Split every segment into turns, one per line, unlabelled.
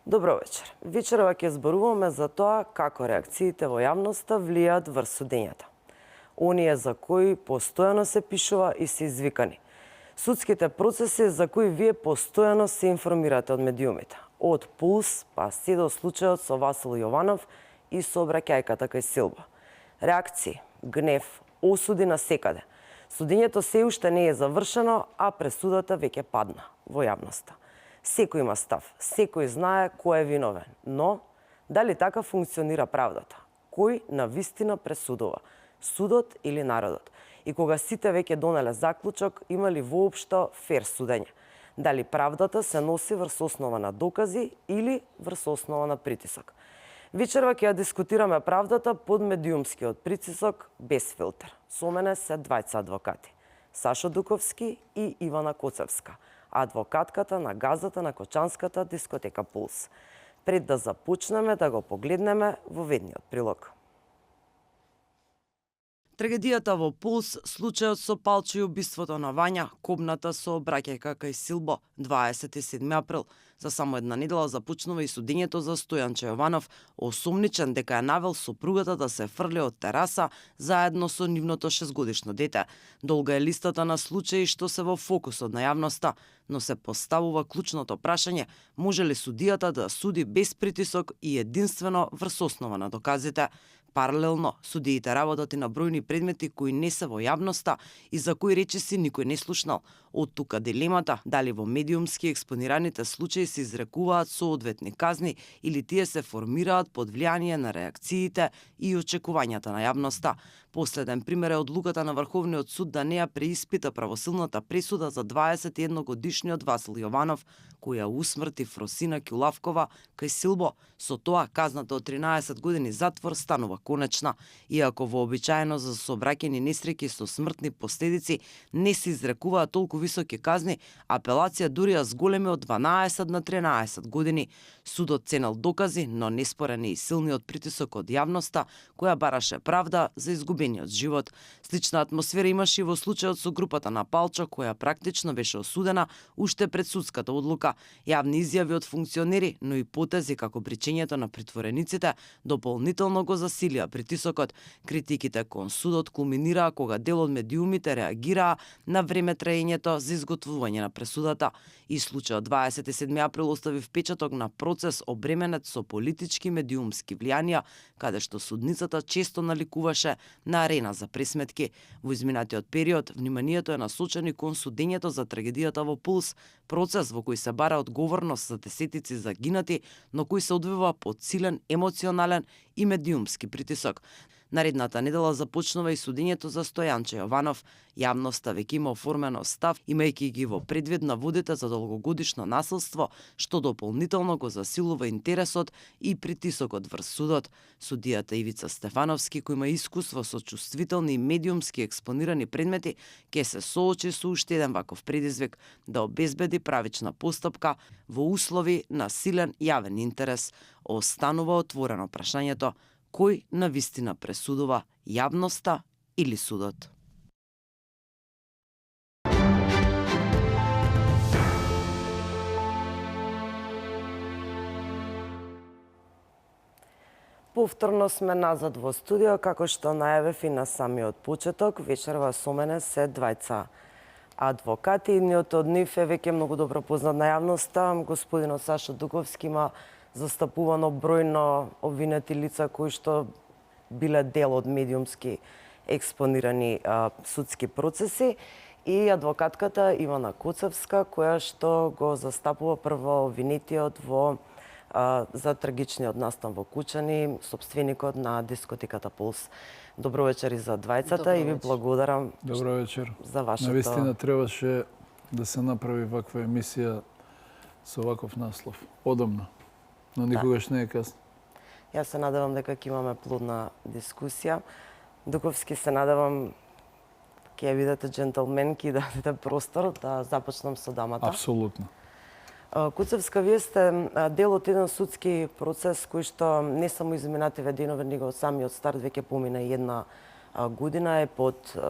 Добро вечер. Вечерва ќе зборуваме за тоа како реакциите во јавноста влијаат врз судењата. Оние за кои постојано се пишува и се извикани. Судските процеси за кои вие постојано се информирате од медиумите. Од Пулс па се до случајот со Васил Јованов и сообраќајката кај Силба. Реакции, гнев, осуди на секаде. Судењето се уште не е завршено, а пресудата веќе падна во јавноста. Секој има став, секој знае кој е виновен, но дали така функционира правдата? Кој навистина пресудува? Судот или народот? И кога сите веќе донеле заклучок, има ли воопшто фер судење? Дали правдата се носи врз основа на докази или врз основа на притисок? Вечерва ќе ја дискутираме правдата под медиумскиот притисок без филтер. Со мене се двајца адвокати. Сашо Дуковски и Ивана Коцевска, адвокатката на газата на Кочанската дискотека Пулс. Пред да започнеме да го погледнеме во ведниот прилог. Трагедијата во Пулс, случајот со Палчо и убиството на Вања, кобната сообраќајка кај Силбо, 27 април. За само една недела започнува и судењето за Стојанче Јованов, осумничен дека е навел сопругата да се фрли од тераса заедно со нивното 6-годишно дете. Долга е листата на случаи што се во фокусот на јавноста, но се поставува клучното прашање: може ли судијата да суди без притисок и единствено врз основа на доказите? Паралелно, судиите работат и на бројни предмети кои не се во јавноста и за кои речиси никој не слушнал. Од тука дилемата дали во медиумски експонираните случаи се изрекуваат соодветни казни или тие се формираат под влијание на реакциите и очекувањата на јавноста. Последен пример е одлуката на Врховниот суд да не ја преиспита правосилната пресуда за 21-годишниот Васил Јованов, која усмрти Фросина Ќулавкова кај Силбо. Со тоа казната од 13 години затвор станува конечна. Иако вообичаено за сообраќајни несреќи со смртни последици не се изрекуваат толку високи казни, апелација дури ја зголеми од 12 на 13 години. Судот ценел докази, но неспорен е и силниот притисок од јавноста, која бараше правда за изгубениот живот. Слична атмосфера имаше и во случајот со групата на Палчо, која практично беше осудена уште пред судската одлука. Јавни изјави од функционери, но и потези како бричењето на притворениците дополнително го засилија притисокот. Критиките кон судот кулминираа кога дел од медиумите реагираа на време траењето за изготвување на пресудата. И случајот 27 април остави впечаток на процес обременет со политички медиумски влијанија, каде што судницата често наликуваше на арена за пресметки. Во изминатиот период, вниманието е насочено кон судењето за трагедијата во Пулс, процес во кој се бара одговорност за десетици загинати, но кој се одвива под силен емоционален и медиумски притисок. Наредната недела започнува и судењето за Стојанче Јованов. Јавноста веќе има оформено став, имајќи ги во предвид наводите за долгогодишно насилство, што дополнително го засилува интересот и притисокот врз судот. Судијата Ивица Стефановски, кој има искуство со чувствителни и медиумски експонирани предмети, ќе се соочи со уште еден ваков предизвик да обезбеди правична постапка во услови на силен јавен интерес. Останува отворено прашањето: кој навистина пресудува, јавноста или судот? Повторно сме назад во студио, како што најавив и на самиот почеток. Вечерва со мене се двајца адвокати. Едниот од нив е веќе многу добро познат на јавноста. Господинот Сашо Дуковски има застапувано бројно обвинети лица кои што биле дел од медиумски експонирани судски процеси, и адвокатката Ивана Коцевска, која што го застапува прво обвинетиот за трагичниот настан во Кучани, сопственикот на дискотеката Пулс. Добро вечер и за двајцата и ви благодарам.
Добро вечер.
За вашето.
Навистина требаше да се направи ваква емисија со ваков наслов. Одамна. Но никогаш не е касно.
Јас се надевам дека ќе имаме плодна дискусија. Дуковски, се надевам ќе ја видите джентълмен, ќе дадете простор да започнам со дамата.
Апсолутно.
Коцевска, вие сте дел од еден судски процес кој што не само изминативе денови, него од самиот старт веќе помина една година, е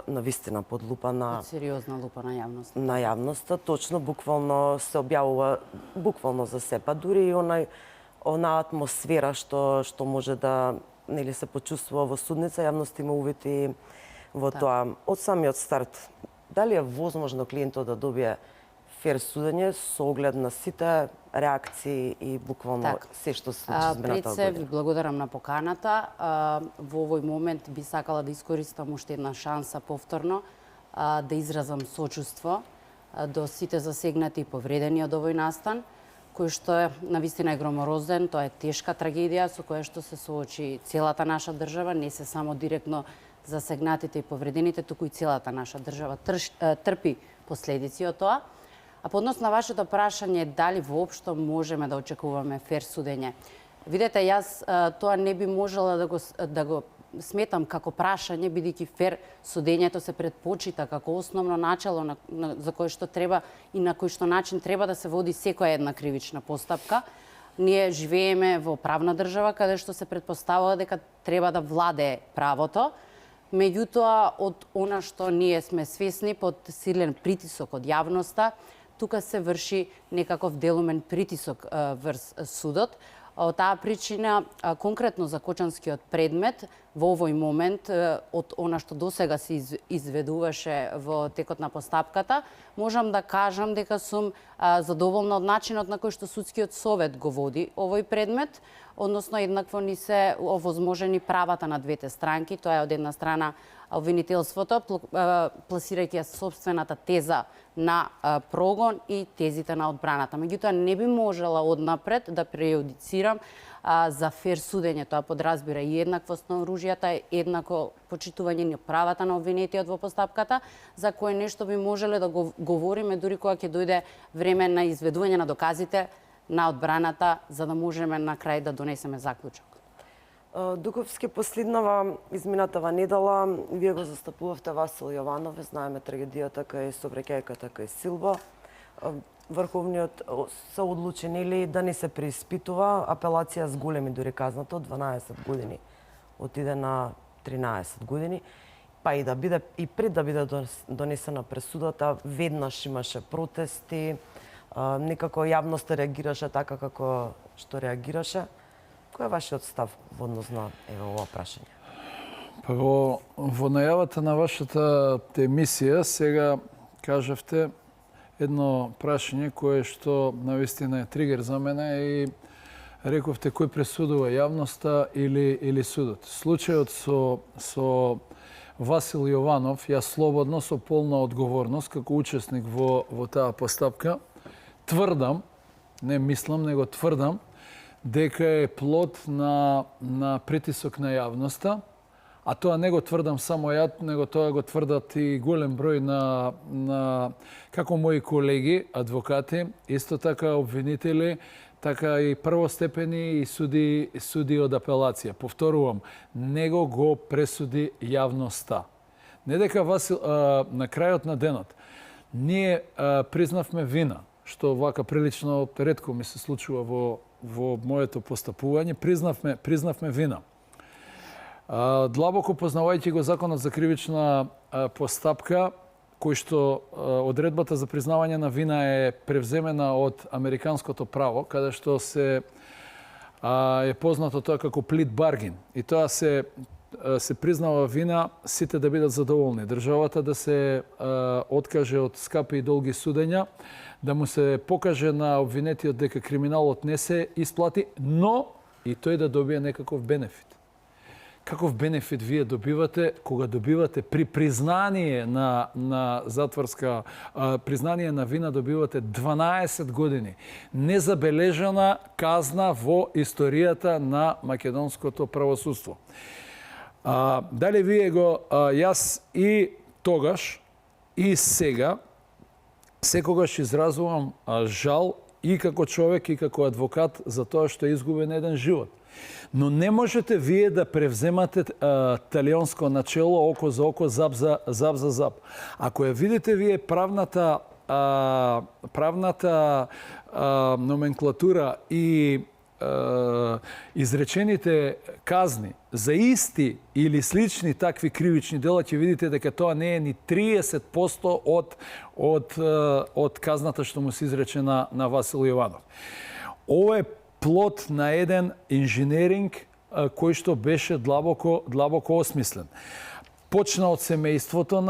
навистина под лупа на...
Под сериозна лупа на јавноста.
На јавноста, точно, буквално се објавува буквално за се, па дури и онај онаа атмосфера што може да се почувствува во судница, јавноста има увити во тоа. Од самиот старт, дали е возможно клиентот да добие фер судење со оглед на сите реакции и буквално се што се случи измината година?
Пред се ви благодарам на поканата. Во овој момент би сакала да искористам уште една шанса повторно да изразам сочувство до сите засегнати и повредени од овој настан, кој што е навистина е громорозен, тоа е тешка трагедија со која што се соочи целата наша држава, не се само директно засегнатите и повредените, туку и целата наша држава трпи последици од тоа. А по однос на вашето прашање дали воопшто можеме да очекуваме фер судење. Видете, јас тоа не би можела да го сметам како прашање, бидејќи фер судењето се предпочита како основно начало за кое што треба и на кој што начин треба да се води секоја една кривична постапка. Ние живееме во правна држава каде што се претпоставува дека треба да владее правото. Меѓутоа, од она што ние сме свесни под силен притисок од јавноста, тука се врши некаков делумен притисок врз судот. Од таа причина, конкретно за Кочанскиот предмет, во овој момент, од она што досега се изведуваше во текот на постапката, можам да кажам дека сум задоволна од начинот на кој што судскиот совет го води овој предмет, односно еднакво ни се овозможени правата на двете странки. Тоа е од една страна обвинителството, пласирајќи собствената теза на прогон и тезите на одбраната. Меѓутоа, не би можела однапред да прејудицирам за фер судење. Тоа подразбира и еднаквост на оружјата, еднакво почитување на правата на обвинетиот во постапката, за кое нешто би можеле да го говориме дури кога ќе дојде време на изведување на доказите на одбраната, за да можеме на крај да донесеме заклучок.
Дуковски, последнава изминатава недела, вие го застапувавте Васил Јованов, знаеме трагедијата кај сообраќајката кај Силбо. Врховниот се одлучени ли да не се преиспитува апелација с големи дури казната од 12 години отиде на 13 години, па и да биде и пред да биде донесена пресудата, веднаш имаше протести, некако јавноста реагираше така како што реагираше. Кој е вашиот став во однос на ова прашање?
Во најавата на вашата емисија сега кажавте едно прашање кое што навистина е тригер за мене и рековте кој пресудува јавноста или судот. Случајот со Васил Јованов, јас слободно со полна одговорност како учесник во таа постапка тврдам, не мислам, него тврдам дека е плод на притисок на јавноста, а тоа не го тврдам само ја, него тоа го тврдат и голем број на како мои колеги, адвокати, исто така обвинители, така и првостепени и суди од апелација. Повторувам, него го пресуди јавноста. Не дека Васил, на крајот на денот, ние признавме вина, што вака прилично ретко ми се случува во моето постапување, признавме вина. Длабоко познавајќи го законот за кривична постапка, кој што одредбата за признавање на вина е превземена од американското право, каде што е познато тоа како plea bargain. И тоа се признава вина, сите да бидат задоволни. Државата да се откаже од скапи и долги судења, да му се покаже на обвинетиот дека криминалот не се исплати, но и тој да добие некаков бенефит. Каков бенефит вие добивате кога добивате при признание на затворска признание на вина, добивате 12 години незабележана казна во историјата на македонското правосудство. Дали вие го јас и тогаш и сега секогаш изразувам жал и како човек и како адвокат за тоа што е изгубен еден живот. Но не можете вие да превземате талионско начело око за око, зап за зап. Ако ја видите вие правната номенклатура и изречените казни за исти или слични такви кривични дела, ќе видите дека тоа не е ни 30% од казната што му се изрече на Васил Јованов. Ова е плод на еден инженеринг кој што беше длабоко осмислен. Почна од семејството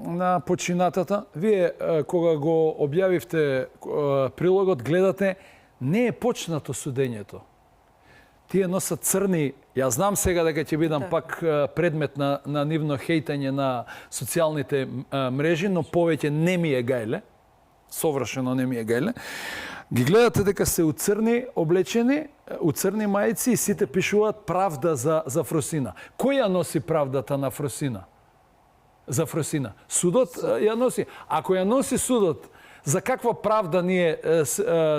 на починатата. Вие кога го објавивте прилогот, гледате, не е почнато судењето. Тие носат црни, ја знам сега дека ќе бидам пак предмет на нивно хейтање на социјалните мрежи, но повеќе не ми е гајле, совршено не ми е гајле. Ги гледате дека се уцрни облечени, уцрни мајци и сите пишуваат правда за Фросина. Кој ја носи правдата на Фросина? За Фросина. Судот ја носи. Ако ја носи судот, за каква правда ние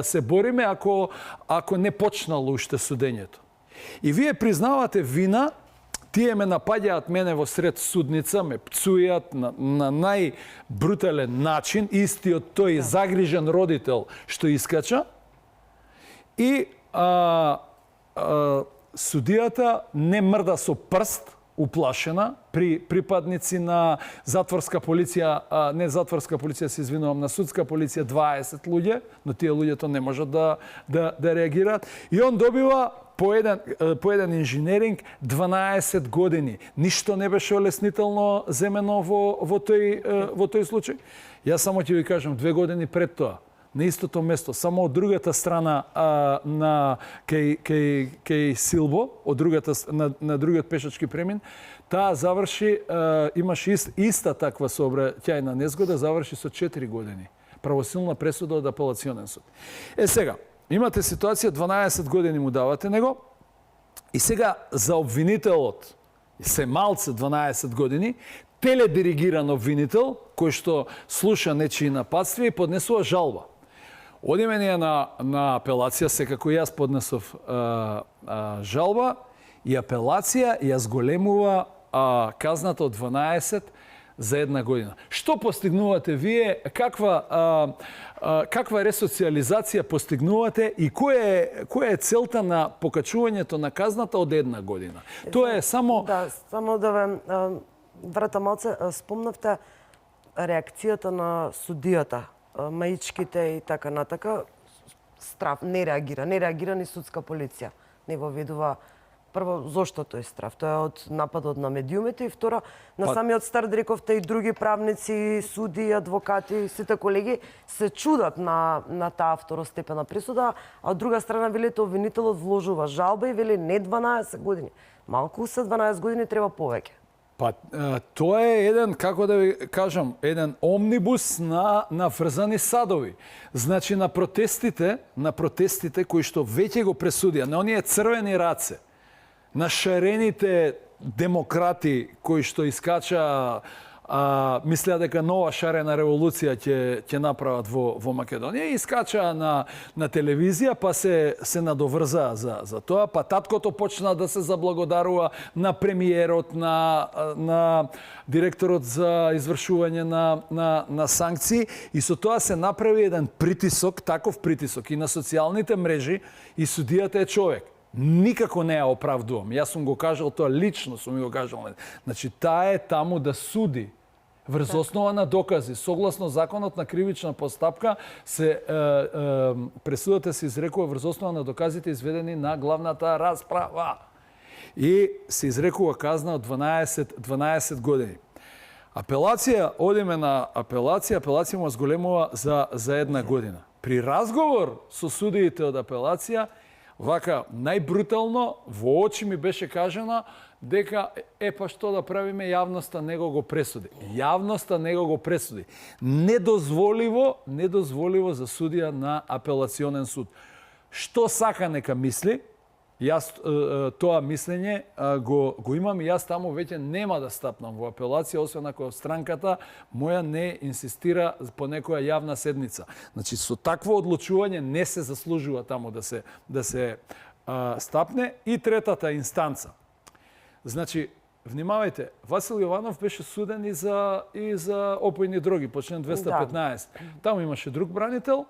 се бориме ако не почнало уште судењето? И вие признавате вина, тие ме напаѓаат мене во сред судница, ме пцујат на најбрутален начин, истиот тој загрижен родител што искача. И судијата не мрда со прст, уплашена, при припадници на затворска полиција, не затворска полиција, се извинувам, на судска полиција 20 луѓе, но тие луѓето не можат да реагираат. И он добива по еден инженеринг 12 години. Ништо не беше олеснително земено во тој случај. Јас само ќе ви кажам, 2 години пред тоа, на истото место, само од другата страна на кај Силбо, на другиот пешачки премин, таа заврши, имаше иста таква сообраќајна незгода, заврши со 4 години. Правосилна пресуда од апелационен суд. Сега, имате ситуација, 12 години му давате него, и сега за обвинителот, се малце 12 години, теледиригиран обвинител, кој што слуша нечии нападствија и поднесува жалба. Одиме ние на апелација, секако јас поднесов жалба, и апелација ја зголемува казната од 12 за 1 година. Што постигнувате вие? Каква ресоциализација постигнувате и која е целта на покачувањето на казната од 1 година? Тоа е само...
Да, само да ве вратам малце, спомнавте реакцијата на судијата, маичките и така натака. Страф, не реагира ни судска полиција. Не го ведува. Прво, зошто тој страф? Тоа е од нападот на медиумите и второ, на самиот старт рековте и други правници, суди, адвокати, сите колеги се чудат на таа второстепена присуда, а од друга страна велите обвинителот вложува жалба и вели не 12 години. Малку се 12 години, треба повеќе.
Па, тоа е еден, како да ви кажам, еден омнибус на врзани садови. Значи, на протестите кои што веќе го пресудија, на оние црвени раце, на шарените демократи кои што искача, мислеа дека нова шарена револуција ќе направат во Македонија, искача на телевизија, па се надоврзаа за тоа, па таткото почна да се заблагодарува на премиерот, на директорот за извршување на санкции, и со тоа се направи еден притисок, таков притисок и на социјалните мрежи, и судијата е човек. Никако не ја оправдувам. Јас сум го кажал тоа, лично сум го кажал. Значи, таа е таму да суди врз основа на докази. Согласно законот на кривична постапка, пресудата се изрекува врз основа на доказите изведени на главната расправа. И се изрекува казна од 12 години. Апелација, одиме на апелација му зголемува за 1 година. При разговор со судиите од апелација, вака, најбрутално, во очи ми беше кажано дека, па што да правиме, јавноста него го пресуди. Јавноста него го пресуди. Недозволиво за судија на апелационен суд. Што сака нека мисли, јас тоа мислење го имам, и јас таму веќе нема да стапнам во апелација, освен ако странката моја не инсистира по некоја јавна седница. Значи, со такво одлучување не се заслужува таму да се стапне. И третата инстанца. Значи, внимавајте, Васил Јованов беше суден и за опојни дроги по член 215. Таму имаше друг бранител,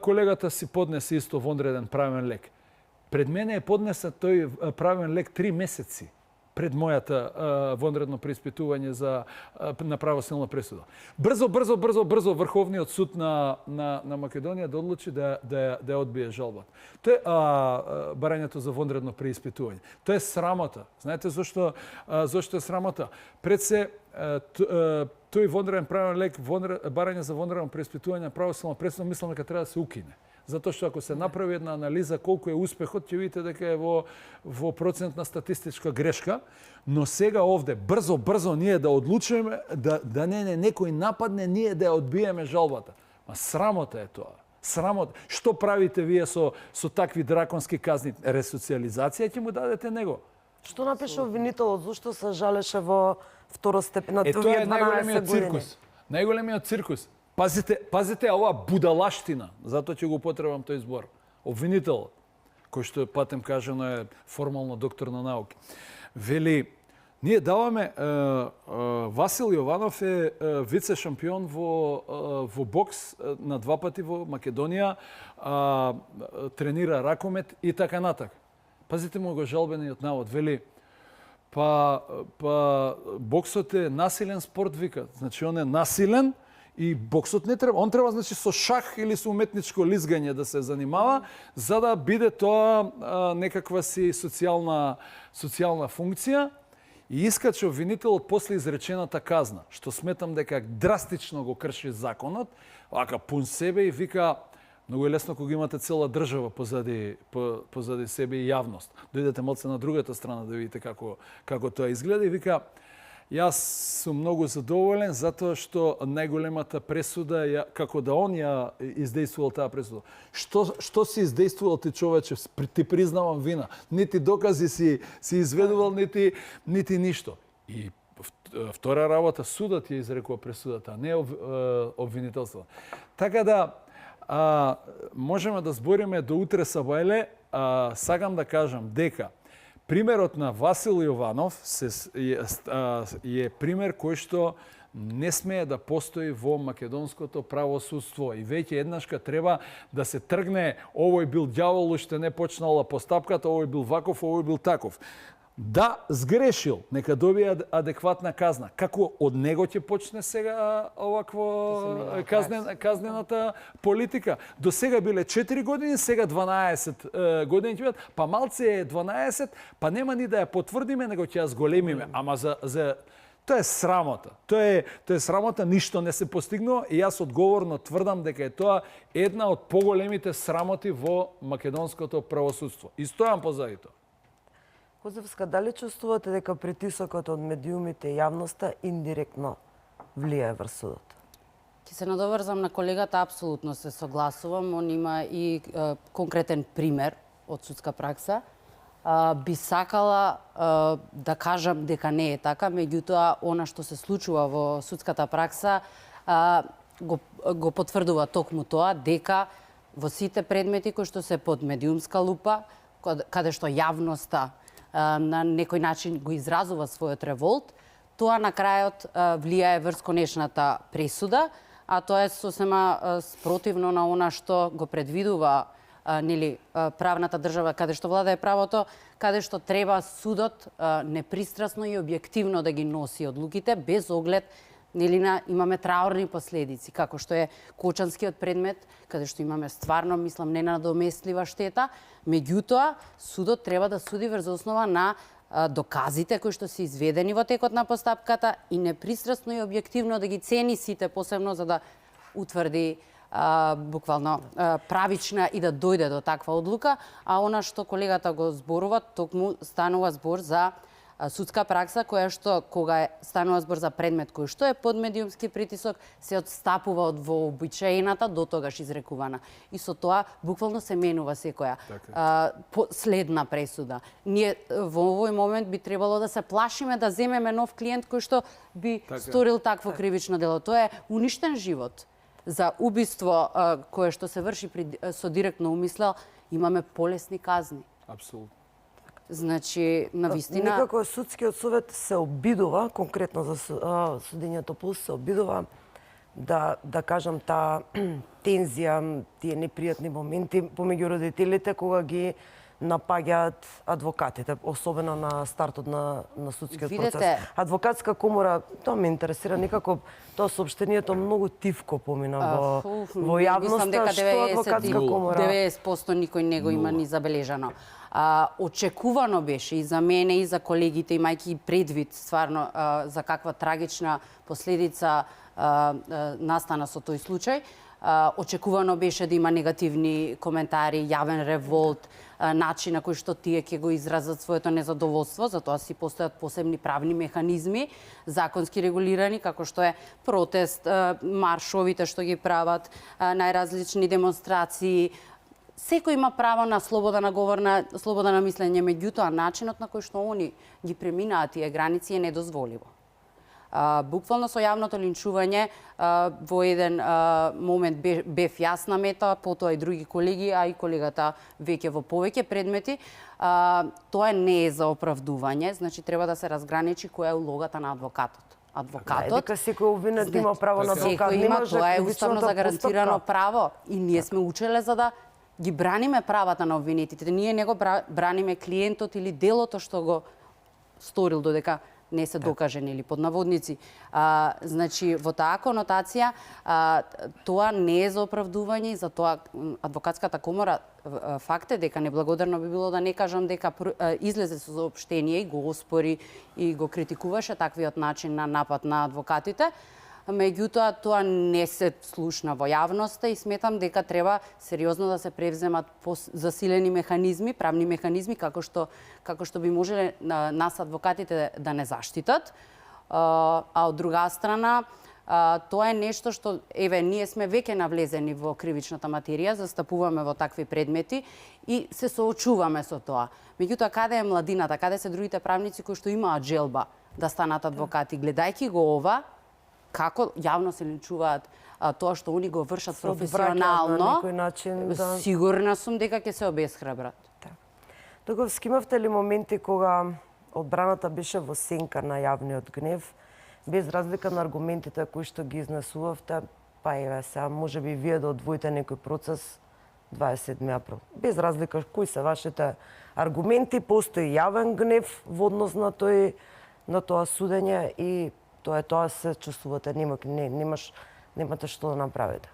колегата си поднесе исто вонреден правен лек. Пред мене е поднесен тој правен лек 3 месеци пред мојата вонредно преиспитување на правосилна пресуда. Брзо Врховниот суд на Македонија да одлучи да ја одбие жалбата. Тоа е барањето за вонредно преиспитување. Тоа е срамота. Знаете зошто е срамота? Пред се тој вонреден правен лек, барање за вонредно преиспитување на правосилна пресуда, мислам дека треба да се укине. Затоа што ако се направи една анализа колку е успехот, ќе видите дека е во процентна статистичка грешка, но сега овде брзо ние да одлучиме да не некој нападне, ние да ја одбиеме жалбата. Ма срамота е тоа. Срамота. Што правите вие со такви драконски казни? Ресоциализација ќе му дадете него.
Што напише обвинителот? Зошто се жалеше во второстепена другите 12 години?
Тоа е најголемиот циркус. Најголемиот циркус. Пазите оваа будалаштина, затоа ќе го употребам тој збор. Обвинителот, кој што патем кажано е формално доктор на науки, вели, ние даваме, Васил Јованов е вице шампион во бокс на 2 пати во Македонија, тренира ракомет и така натак. Пазите му го жалбениот навод, вели, па боксот е насилен спорт, вика. Значи, он е насилен, и боксот не треба, он треба значи со шах или со уметничко лизгање да се занимава, за да биде тоа некаква си социјална функција. И искаче обвинителот после изречената казна, што сметам дека драстично го крши законот, вака пун себе и вика, многу е лесно кога имате цела држава позади себе и јавност. Дојдете малце на другата страна да видите како тоа изгледа и вика, јас сум многу задоволен затоа што најголемата пресуда, како да он ја издействувал таа пресуда. Што си издействувал ти, човече? Ти признавам вина. Нити докази си изведувал, нити ништо. И втора работа, судот ја изрекува пресудата, а не обвинителството. Така да, можеме да збориме до утре сабајле, сакам да кажам дека примерот на Васил Јованов е пример кој што не смее да постои во македонското правосудство. И веќе еднашка треба да се тргне, овој бил ѓавол, уште не почнала постапката, овој бил ваков, овој бил таков. Да, сгрешил, нека добие адекватна казна. Како од него ќе почне сега овакво казнената политика? До сега биле 4 години, сега 12 години ќе бидат, па малце е 12, па нема ни да ја потврдиме, него ќе ја зголемиме. Ама тоа е срамота. Тоа е срамота, ништо не се постигнува и јас одговорно тврдам дека е тоа една од поголемите срамоти во македонското правосудство. И стојам позади тоа.
Козевска, дали чувствувате дека притисокот од медиумите и јавноста индиректно влијае врз судот?
Ќе се надоврзам на колегата, апсолутно се согласувам. Он има и конкретен пример од судска пракса. Би сакала да кажам дека не е така, меѓутоа она што се случува во судската пракса го потврдува токму тоа, дека во сите предмети кои што се под медиумска лупа, каде што јавноста на некој начин го изразува својот револт, тоа на крајот влијае врз конечната пресуда, а тоа е сосема спротивно на она што го предвидува правната држава, каде што владае правото, каде што треба судот непристрасно и објективно да ги носи одлуките, без оглед имаме траурни последици, како што е Кочанскиот предмет, каде што имаме стварно, мислам, ненадоместлива штета. Меѓутоа, судот треба да суди врз основа на доказите кои што се изведени во текот на постапката и непристрасно и објективно да ги цени сите, посебно за да утврди буквално правична и да дојде до таква одлука, а она што колегата го зборува, токму станува збор за судска пракса која што кога станува збор за предмет кој што е под медиумски притисок, се одстапува од вообичаената до тогаш изрекувана. И со тоа буквално се менува секоја следна пресуда. Ние во овој момент би требало да се плашиме да земеме нов клиент кој што би сторил такво кривично дело. Тоа е уништен живот. За убиство кое што се врши со директно умисла, имаме полесни казни.
Апсолутно.
Значи, навистина...
Некако судскиот совет се обидува, конкретно за судењето плюс, се обидува да кажам таа тензија, тие непријатни моменти помеѓу родителите кога ги напаѓаат адвокатите, особено на стартот на судскиот
Видете,
процес. Адвокатска комора, тоа ме интересира некако, тоа соопштението многу тивко помина во јавноста, што адвокатска комора
90% никој не го има ни забележано. Очекувано беше и за мене и за колегите, имајќи предвид стварно за каква трагична последица настана со тој случај. Очекувано беше да има негативни коментари, јавен револт, начин на кој што тие ќе го изразат своето незадоволство, затоа си постојат посебни правни механизми, законски регулирани, како што е протест, маршовите што ги прават, најразлични демонстрации. Секој има право на слобода на говор, на слобода на мислење, меѓутоа начинот на кој што они ги преминаат тие граници е недозволиво. Буквално со јавното линчување во еден момент бев јас на мета, потоа и други колеги, а и колегата веќе во повеќе предмети. Тоа не е за оправдување, значи треба да се разграничи која е улогата на адвокатот. Адвокатот
дека секој обвинет има право на адвокат,
секој има, тоа е уставно загарантирано право и ние сме учеле за да ги браниме правата на обвинетите. Ние не го браниме клиентот или делото што го сторил додека не се докажен или под наводници. Значи, во таа конотација, тоа не е за оправдување и за тоа адвокатската комора, факт е дека неблагодарно би било да не кажам дека излезе со соопштение и го оспори и го критикуваше таквиот начин на напад на адвокатите. Меѓутоа, тоа не се слушна во јавноста и сметам дека треба сериозно да се превземат засилени механизми, правни механизми, како што би можеле нас адвокатите да не заштитат. А од друга страна, тоа е нешто што, ние сме веќе навлезени во кривичната материја, застапуваме во такви предмети и се соочуваме со тоа. Меѓутоа, каде е младината, каде се другите правници кои што имаат желба да станат адвокати? Гледајќи го ова, како јавно се линчуваат тоа што они го вршат професионално, сигурна сум дека ќе се обесхрабрат.
Договски, имавте ли моменти кога одбраната беше во сенка на јавниот гнев, без разлика на аргументите кои што ги изнесувавте, па еве сега можеби вие да одвоите некој процес 27 април. Без разлика кои се вашите аргументи, постои јавен гнев во однос на тоа судење и тоа се чувствувате, немате што да направите.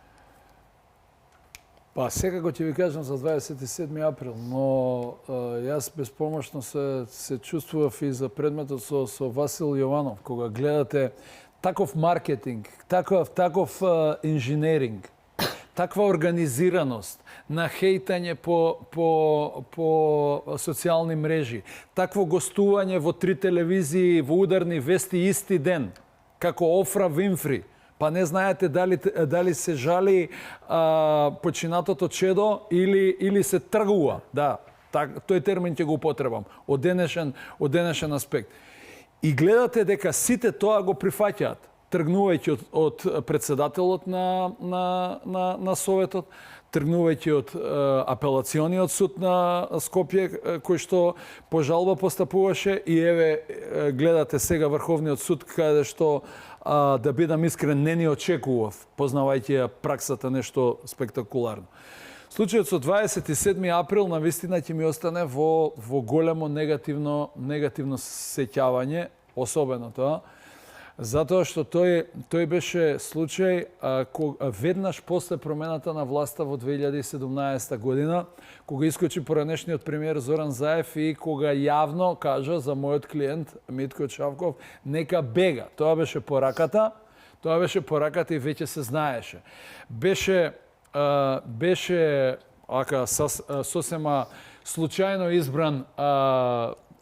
Па секако ќе ви кажам за 27 април, но јас безпомошно се чувствував и за предметот со Васил Јованов, кога гледате таков маркетинг, таков инженеринг, таква организираност на хейтање по социјални мрежи, такво гостување во 3 телевизии во ударни вести исти ден, како Офра Винфри, па не знаете дали се жали починатото чедо или се тргува. Да, тој термин ќе го употребам од денешен аспект. И гледате дека сите тоа го прифаќаат, тргнувајќи од председателот на Советот, тргнувајќи од апелациониот суд на Скопје, кој што по жалба постапуваше, и еве гледате сега Врховниот суд, каде што, да бидам искрен, не ни очекував, познавајќи ја праксата, нешто спектакуларно. Случајот со 27 април навистина ќе ми остане во големо негативно сеќавање, особено тоа, затоа што тој беше случај веднаш после промената на власта во 2017 година, кога искочи поранешниот премиер Зоран Заев и кога јавно кажа за мојот клиент Митко Чавков нека бега. Тоа беше пораката и веќе се знаеше. Беше сосема случајно избран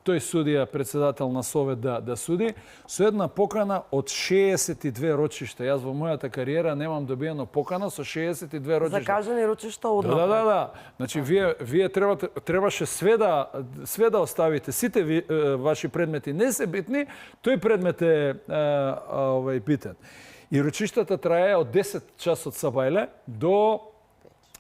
тој судија, председател на Совет да суди, со една покана од 62 рочишта. Јас во мојата кариера немам добиено покана со 62 рочишта.
Закажани рочишта однапред.
Да. Значи, вие требаше све да оставите. Сите ваши предмети не се битни, тој предмет е битен. И рочиштата трае од 10 часот сабајле до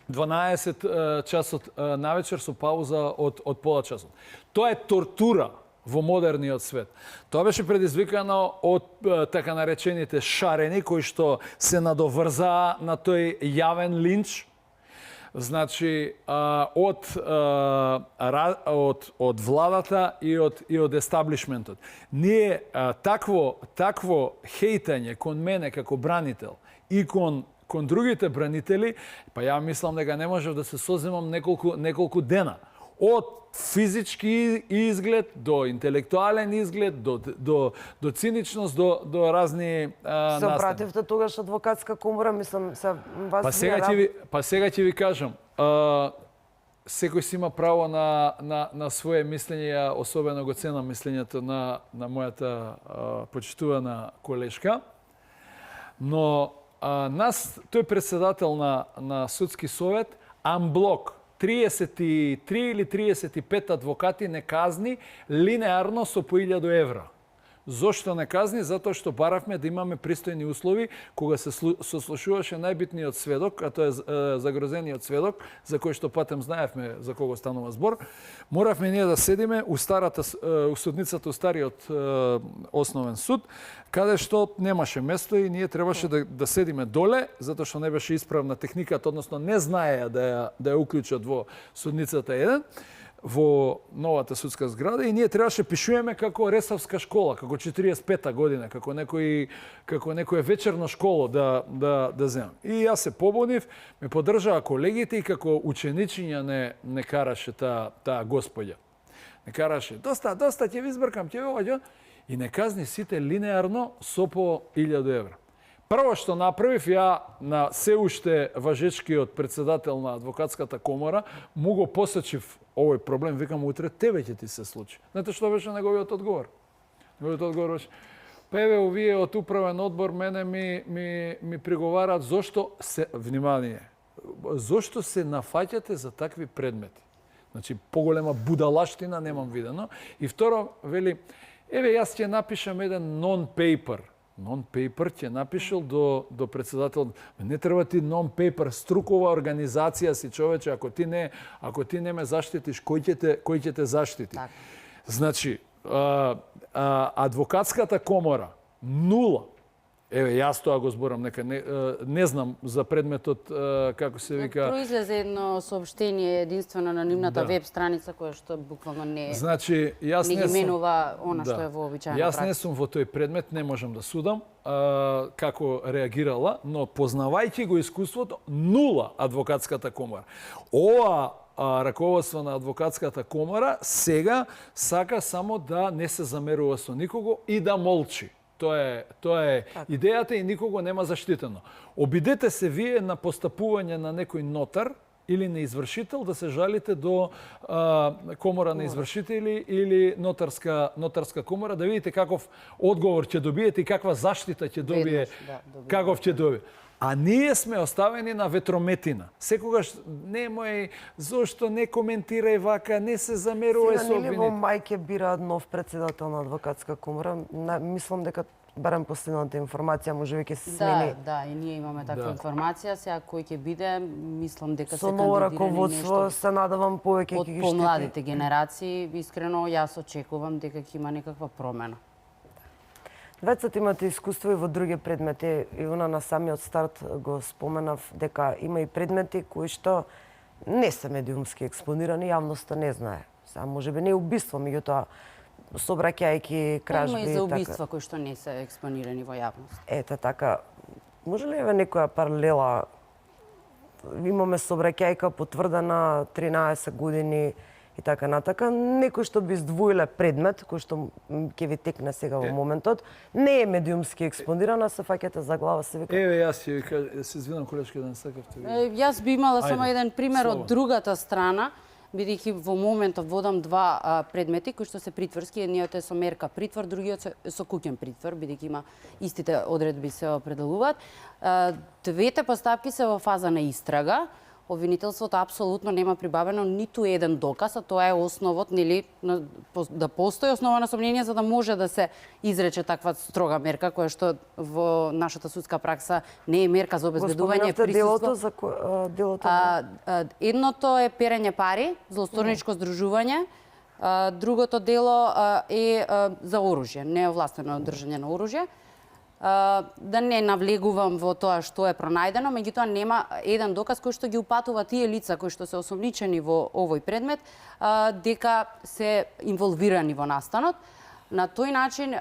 12 часот навечер со пауза од пола часот. Тоа е тортура во модерниот свет. Тоа беше предизвикано од така наречените шарени, кои што се надоврзаа на тој јавен линч. Значи, од владата и од естаблишментот. Ние такво хейтање кон мене како бранител и кон другите бранители, па ја мислам дека не можев да се соземам неколку дена. Од физички изглед, до интелектуален изглед, до циничност, до разни настани.
Се обративте тогаш адвокатска комора, мислам, се вас...
Па сега ќе ви кажам, секој си има право на свое мислење, особено го ценам мислењето на мојата почитувана колешка, но тој председател на судски совет, амблок, 33 или 35 адвокати не казни линеарно со по 1000 евра. Зошто не казни? Затоа што баравме да имаме пристојни услови кога се сослушуваше најбитниот сведок, а тоа е загрозениот сведок, за кој што патем знаевме за кого станува збор. Моравме ние да седиме у судницата, у стариот основен суд, каде што немаше место и ние требаше да седиме доле, затоа што не беше исправна техниката, односно не знаеа да ја уклучат во судницата 1. Во новата судска зграда и ние требаше пишуваме како Ресавска школа, како 45-та година, како некоја вечерно школо да земам. И јас се побунив, ме поддржаа колегите и како ученичиња не караше таа господја. Не караше, доста ќе ви избркам, ќе ви оваѓа и не казни сите линеарно со по 1000 евра. Прво што направив, ја на се уште важечкиот председател на адвокатската комора, му го посочив овој проблем, викам, утре тебе ќе ти се случи. Знаете што беше неговиот одговор? Неговиот одговор беше, па еве, овие од управен одбор мене ми приговараат зошто се, внимание, зошто се нафаќате за такви предмети. Значи, поголема будалаштина немам видено. И второ, вели, еве, јас ќе напишам еден non-paper. Non-paper ќе напишал до председател. Не треба ти non-paper, струкова организација си, човече, ако ти не ме заштитиш, кој ќе те заштити? Так. Значи, адвокатската комора, 0. Еве, јас тоа го зборам, нека не знам за предметот, како се вика...
Произлезе едно сообштение единствено на нивната веб страница, која што буквално не ги менува она што е вообичаено пракса.
Јас не сум во тој предмет, не можам да судам како реагирала, но познавајќи го искуството, 0 адвокатската комора. Ова раководство на адвокатската комора сега сака само да не се замерува со никого и да молчи. Тоа е идејата и никого нема заштитено. Обидете се вие на постапување на некој нотар или на извршител да се жалите до комора на извршители или нотарска комора, да видите каков одговор ќе добиете и каква заштита ќе добие, каков ќе добие. А ние сме оставени на ветрометина. Секогаш немој, зошто не коментирај вака, не се замерувај со обвинители.
Во мај ќе бира нов председател на адвокатска комора. Мислам дека барем последната информација може би ќе се смени.
Да, и ние имаме таква информација. Сега кој ќе биде, мислам дека се
кандидирани нешто. Со ново раководство се надевам повеќе ќе ги штити.
Од помладите генерации, искрено јас очекувам дека ќе има некаква промена.
Двајцата имате искуство и во други предмети. Ивана на самиот старт го споменав дека има и предмети кои што не се медиумски експонирани, јавноста не знае. Сега можеби не убиство, меѓутоа собраќајки кражби.
Има и за убиства кои што не се експонирани во јавност.
Ете така. Може ли еве некоја паралела? Имаме собраќајка потврдена 13 години и така натака, некој што би издвоиле предмет, кој што ќе ви текне сега во моментот, не е медиумски експонирана, се фаќате за глава, се вика.
Еве, јас ќе ви кажам, се извинам колешки да не сакавте ви.
Јас би имала само еден пример од другата страна, бидејќи во моментот водам два предмети кои што се притворски, едниот е со мерка притвор, другиот со куќен притвор, бидејќи има истите одредби се определуваат. Двете постапки се во фаза на истрага. Обвинителството апсолутно нема прибавено ниту еден доказ, а тоа е основот, нели, да постои основа на сомнение за да може да се изрече таква строга мерка, која што во нашата судска пракса не е мерка за обезбедување присуство.
Делото?
Едното е перење пари, злосторничко здружување, другото дело е за оружје, неовластено држање на оружје. да не навлегувам во тоа што е пронајдено, меѓутоа нема еден доказ кој што ги упатува тие лица кои што се осомничени во овој предмет, дека се инволвирани во настанот. На тој начин,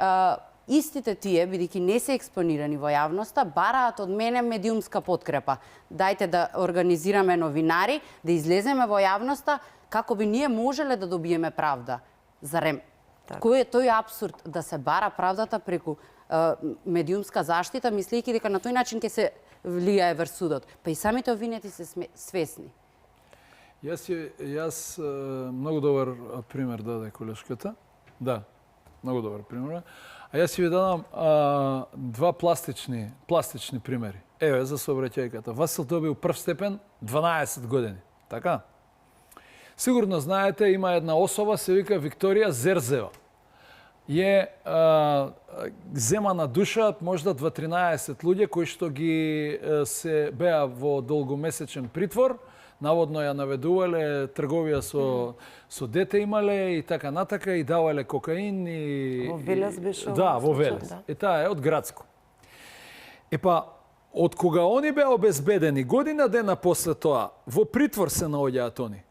истите тие, бидејќи не се експонирани во јавноста, бараат од мене медиумска подкрепа. Дајте да организираме новинари, да излеземе во јавноста, како би ние можеле да добиеме правда. Зарем? Кој е тој апсурд да се бара правдата преку медиумска заштита, мислејќи дека на тој начин ќе се влијае врз судот? Па и самите обвинети се свесни.
Јас многу добар пример даде колешката. Да, многу добар пример. А јас ќе ви дадам два пластични примери. Еве, за сообраќајката. Васил добил прв степен 12 години. Така? Сигурно знаете, има една особа, се вика Викторија Зерзева. Зема на душа можда 2-13 луѓе кои што ги се беа во долгомесечен притвор, наводно ја наведувале, трговија со дете имале и така натака, и давале кокаин и...
Во Велес беше?
Да, во Велес. Таа е од Градско. Од кога они беа обезбедени, година дена после тоа, во притвор се наоѓаат они.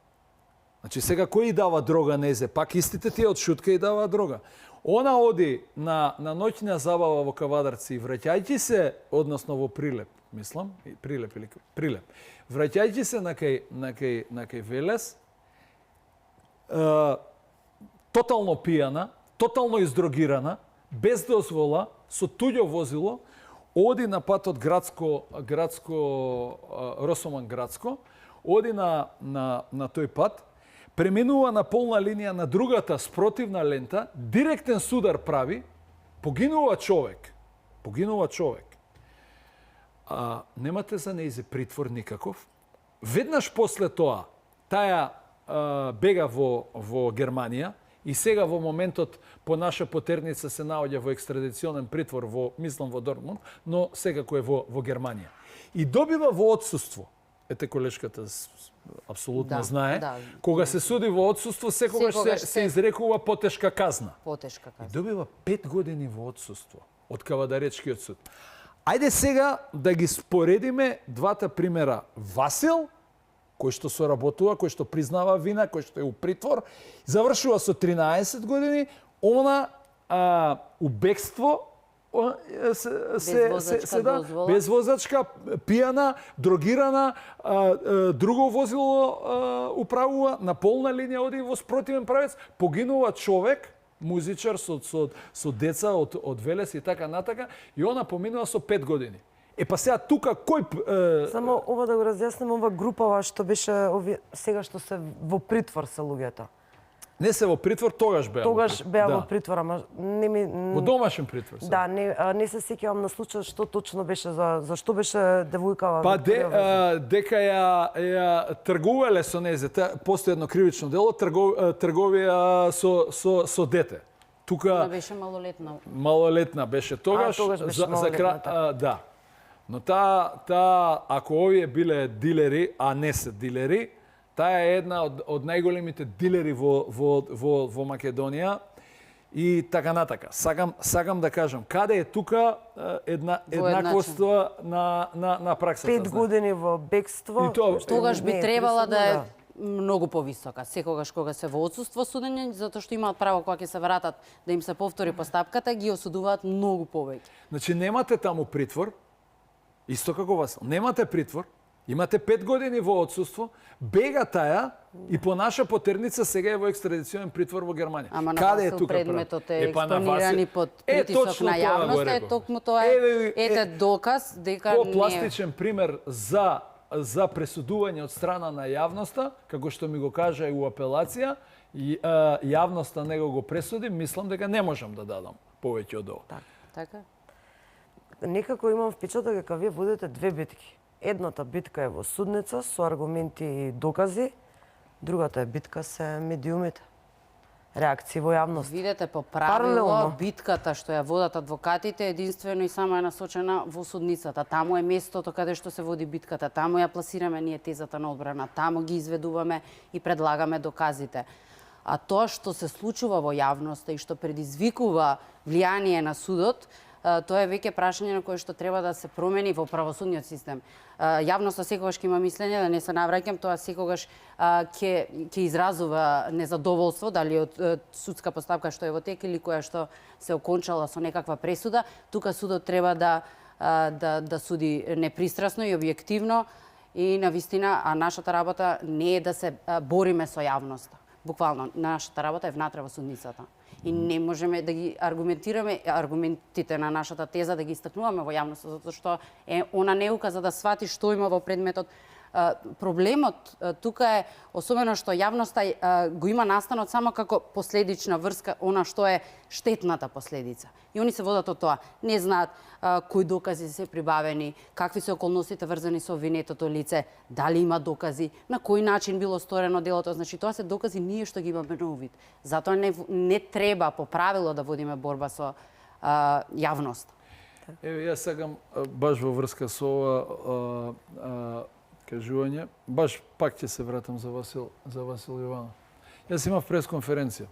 Значи, сега кој дава дрога незе? Пак истите тие од шутка и дава дрога. Она оди на ноќна забава во Кавадарци, враќајќи се, односно во Прилеп, мислам, Прилеп. Враќајќи се на кај Велес, тотално пијана, тотално издрогирана, без дозвола, со туѓо возило, оди на патот Росоман Градско, оди на тој пат, преминува на полна линија на другата спротивна лента, директен судар прави, погинува човек. Немате за нејзе притвор никаков. Веднаш после тоа, таја бега во Германија и сега во моментот по наша потерница се наоѓа во екстрадиционен притвор мислам во Дортмунд, но секако е во Германија. И добива во отсуство. Ете, колешката апсолутно знае. Кога се суди во отсуство, секогаш се изрекува потешка казна. И добива 5 години во отсуство од Кавадаречкиот суд. Ајде сега да ги споредиме двата примера. Васил, кој што соработува, кој што признава вина, кој што е у притвор, завршува со 13 години, она у бегство, без возачка, пијана, дрогирана, друго возило управува, на полна линија оди во спротивен правец, погинува човек, музичар со деца од Велес и така натака, и она поминува со 5 години. Па сега тука кој...
Само ова да го разјасним, ова групава што беше сега што се во притвор се луѓето.
Не се во притвор, тогаш беа.
Тогаш беа во притвор, ама не ми...
Во домашен притвор.
Да, не се сеќавам на случајот што точно беше, за што беше девојкава.
Па дека ја тргувале со незе, постои едно кривично дело, трговија со дете. Тука
беше малолетна.
Малолетна беше тогаш.
Тогаш беше малолетната.
Да. Но таа, ако овие биле дилери, а не се дилери, таа е една од најголемите дилери во Македонија и така натака. Сакам да кажам, каде е тука еднаквоство на праксата?
5 години во бегство.
Тогаш би требала да е многу повисока. Секогаш кога се во отсуство судење, затоа што имаат право кога ќе се вратат да им се повтори постапката, ги осудуваат многу повеќе.
Значи немате таму притвор, исто како вас, немате притвор, имате 5 години во отсуство, бега таја и по наша потерница сега е во екстрадиционен притвор во Германија.
Ама на Васил предметот е експонирани под притисок на јавноста, е токму тоа е доказ дека не е...
Пластичен пример за пресудување од страна на јавноста, како што ми го кажа и у апелација, јавноста него го пресуди, мислам дека не можам да дадам повеќе од ова.
Така?
Некако имам впечаток дека вие водите две битки. Едната битка е во судница со аргументи и докази, другата е битка се медиумите. Реакции во јавност.
Видете, по правило, битката што ја водат адвокатите единствено и само е насочена во судницата. Таму е местото каде што се води битката, таму ја пласираме ние тезата на одбрана, таму ги изведуваме и предлагаме доказите. А тоа што се случува во јавноста и што предизвикува влијание на судот, Тоа е веќе прашање на кое што треба да се промени во правосудниот систем. Јавноста секогаш ќе има мислење, да не се навраќам, тоа секогаш ќе изразува незадоволство, дали од судска постапка што е во тек или која што се окончала со некаква пресуда. Тука судот треба да суди непристрасно и објективно и навистина, а нашата работа не е да се бориме со јавноста. Буквално, нашата работа е внатре во судницата. И не можеме да ги аргументираме аргументите на нашата теза, да ги истакнуваме во јавноста, затоа што она не ука за да свати што има во предметот. Проблемот тука е, особено што јавноста го има настанот само како последична врска, она што е штетната последица. И они се водат од тоа. Не знаат кои докази се прибавени, какви се околностите врзани со обвинетото лице, дали има докази, на кој начин било сторено делото. Значи, тоа се докази ние што ги имаме на увид. Затоа не треба по правило да водиме борба со јавност.
Еве, јас сакам баш во врска со ова кажување, баш пак ќе се вратам за Васил Јованов. Јас имав пресконференција.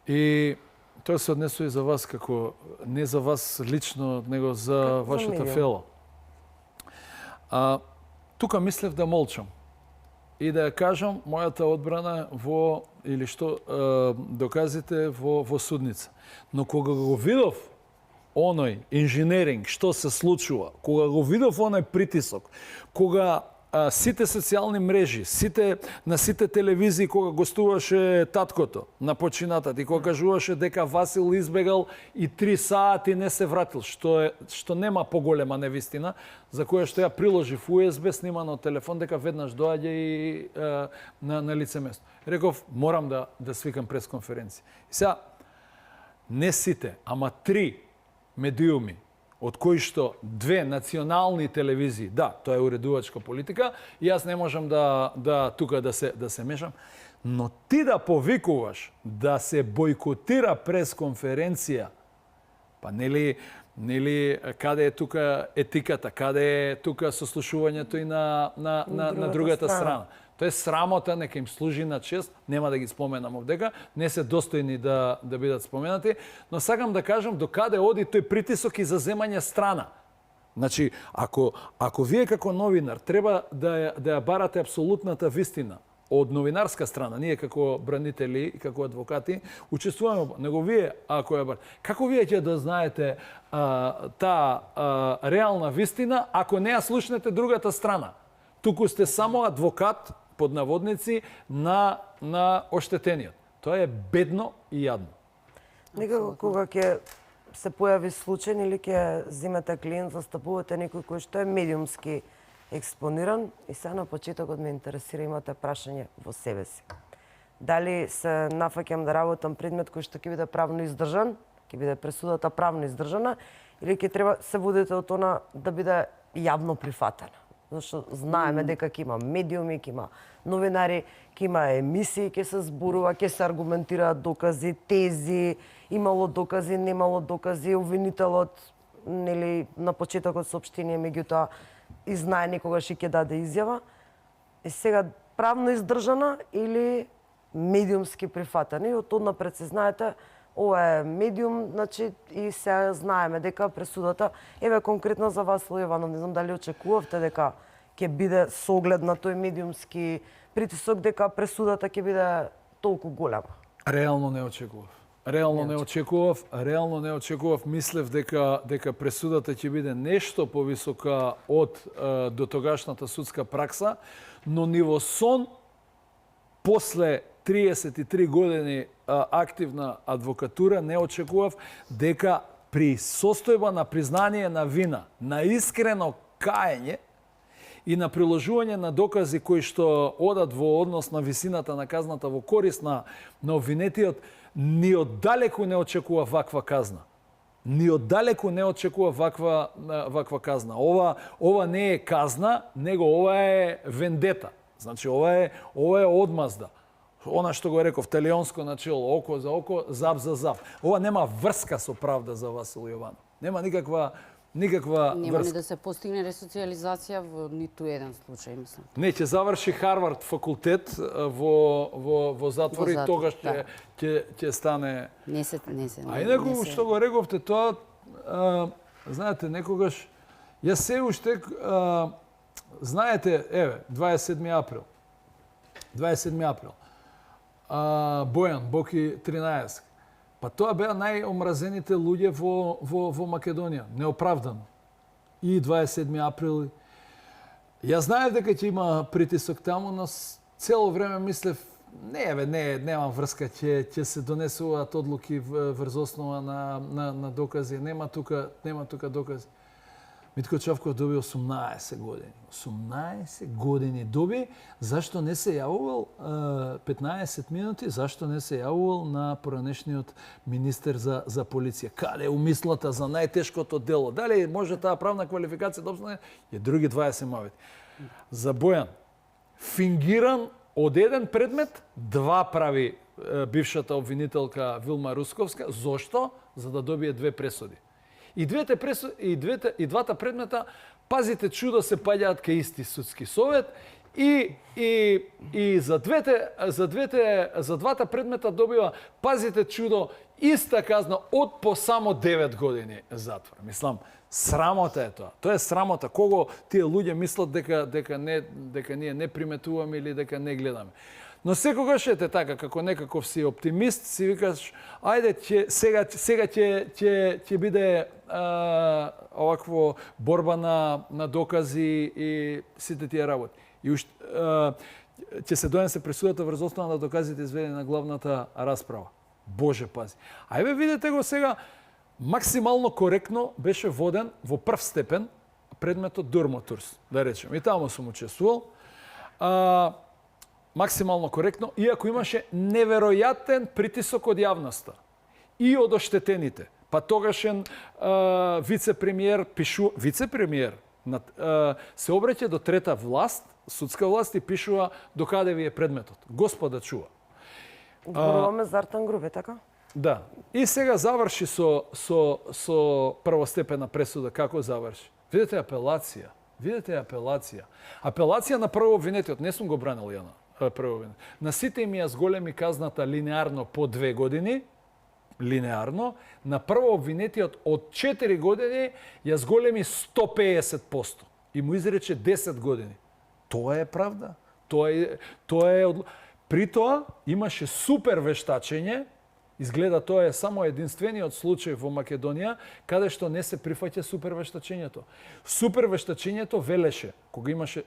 И тоа се однесува и за вас, како не за вас лично, него за вашата фела. Тука мислев да молчам и да ја кажам мојата одбрана во, или што доказите во судница. Но кога го видов оној инженеринг, што се случува, кога го видов оној притисок, кога сите социјални мрежи, на сите телевизии, кога гостуваше таткото на починатата и кога кажуваше дека Васил избегал и 3 сати не се вратил, што нема поголема невистина, за која што ја приложив USB снимано од телефон, дека веднаш доаѓа и на лице место. Реков, морам да свикам пресконференција. И сега, не сите, ама 3 медиуми, од кои што 2 национални телевизии, да, тоа е уредувачка политика, и јас не можам тука да се мешам, но ти да повикуваш да се бойкотира пресконференција, па нели каде е тука етиката, каде е тука сослушувањето и на другата страна. Тоа е срамота, нека им служи на чест, нема да ги споменам овдека, не се достојни да бидат споменати, но сакам да кажам до каде оди тој притисок и за земање страна. Значи, ако вие како новинар треба да ја барате апсолутната вистина од новинарска страна, ние како бранители и како адвокати учествуваме, него вие ако ја барате, како вие ќе да знаете таа реална вистина ако не ја слушнете другата страна? Туку сте само адвокат под наводници на оштетениот. Тоа е бедно и јадно.
Некако кога ќе се појави случај или ќе земете клиент, застапувате некој кој што е медиумски експониран и сега на почетокот ме интересира, имате прашање во себе си. Дали се нафаќам да работам предмет кој што ќе биде правно издржан, ќе биде пресудата правно издржана, или ќе треба се водите од она да биде јавно прифатена? Зашто знаеме дека ќе има медиуми, ќе има новинари, ќе има емисии, ќе се зборува, ќе се аргументираат докази, тези, имало докази, немало докази, обвинителот нели на почетокот соопштение, меѓутоа и знае некогаш и ќе даде изјава. И сега правно издржана или медиумски прифатена? И од однапред се знаете, ова е медиум, значи и се знаеме дека пресудата, еве конкретно за Васил Јованов, не знам дали очекувавте дека ќе биде со оглед на тој медиумски притисок дека пресудата ќе биде толку голема.
Реално не очекував. Мислев дека пресудата ќе биде нешто повисока од дотогашната судска пракса, но ниво сон после 33 години активна адвокатура не очекував дека при состојба на признание на вина, на искрено каење и на приложување на докази кои што одат во однос на висината на казната во корист на обвинетиот, ни оддалеку не очекува ваква казна. Ваква казна. Ова не е казна, него ова е вендета. Значи ова е одмазда. Она што го реков, талионско начело, око за око, зап за зап. Ова нема врска со правда за Васил Јованов. Нема никаква врска.
Нема ни да се постигне ресоциализација во ниту еден случај, мислам.
Не, ќе заврши Харвард факултет во затвор и тогаш ќе стане...
Не се.
А инаку, што го рековте, тоа знаете, некогаш, јас се уште, знаете, еве, 27 април. 27 април. Бојан, Боки 13. Па тоа беа најомразените луѓе во Македонија, неоправдано. И 27 април. Јас знаев дека ќе има притисок таму, но цело време мислев, нема врска, ќе се донесуваат одлуки врз основа на докази. Нема тука докази. Митко Чавков доби 18 години. 18 години доби, зашто не се јавувал 15 минути, зашто не се јавувал на поранешниот министер за полиција. Каде е умислата за најтешкото дело? Дали може таа правна квалификација да обстане? Е други 20 мовети. За Бојан, фингиран од еден предмет, два прави бившата обвинителка Вилма Русковска. Зошто? За да добие две пресуди. И двата предмета, пазите чудо, се паѓаат кај исти судски совет и за двата предмета добива, пазите чудо, иста казна од по само 9 години затвор. Мислам, срамота е тоа. Тоа е срамота. Кого тие луѓе мислат дека ние не приметуваме или дека не гледаме. Но секогаш ете така, како некаков си оптимист, си викаш, ајде, сега ќе биде овакво борба на докази и сите тие работи. И уште ќе се донесе пресудата врз основа на доказите изведени на главната расправа. Боже пази. Ајде видете го сега, максимално коректно беше воден во прв степен предметот Дурмотурс, да речем. И таму сум учествувал. Максимално коректно, иако имаше неверојатен притисок од јавноста и од оштетените. Па тогашен вице-премиер се обраќа до трета власт, судска власт, и пишува до каде ви е предметот. Господа чува.
Зборуваме за Артан Грубе, така?
Да. И сега заврши со првостепена пресуда. Како заврши? Видете апелација. Апелација на првообвинетиот. Не сум го бранил ја на првообвинет. На сите им ја зголеми казната линеарно по 2 години. Линеарно. На првообвинетиот од 4 години ја зголеми 150%. И му изрече 10 години. Тоа е правда. При тоа имаше супер вештачење. Изгледа тоа е само единствениот случај во Македонија каде што не се прифаќа супервештачењето. Супервештачењето велеше,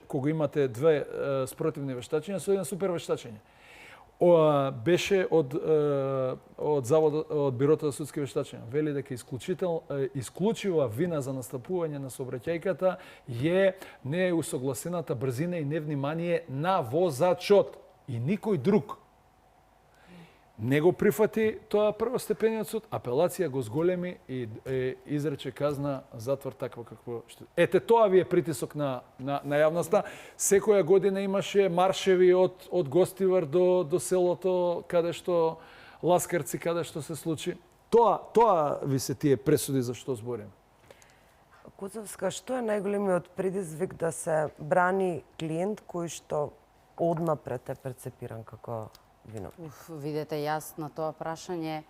кога имате две спротивни вештачења, со еден супервештачење. Беше од Бирото за судски вештачења. Вели дека исклучива вина за настапување на сообраќајката е неусогласената брзина и невнимание на возачот и никој друг. Не го прифати тоа првостепениот суд, апелација го зголеми и изрече казна затвор таква какво што. Ете тоа ви е притисок на јавноста. Секоја година имаше маршеви од Гостивар до селото каде што Ласкарци, каде што се случи. Тоа ви се тие пресуди за што зборим.
Куцевска, што е најголемиот предизвик да се брани клиент кој што однапред е перцепиран како виновник?
Видете, јас на тоа прашање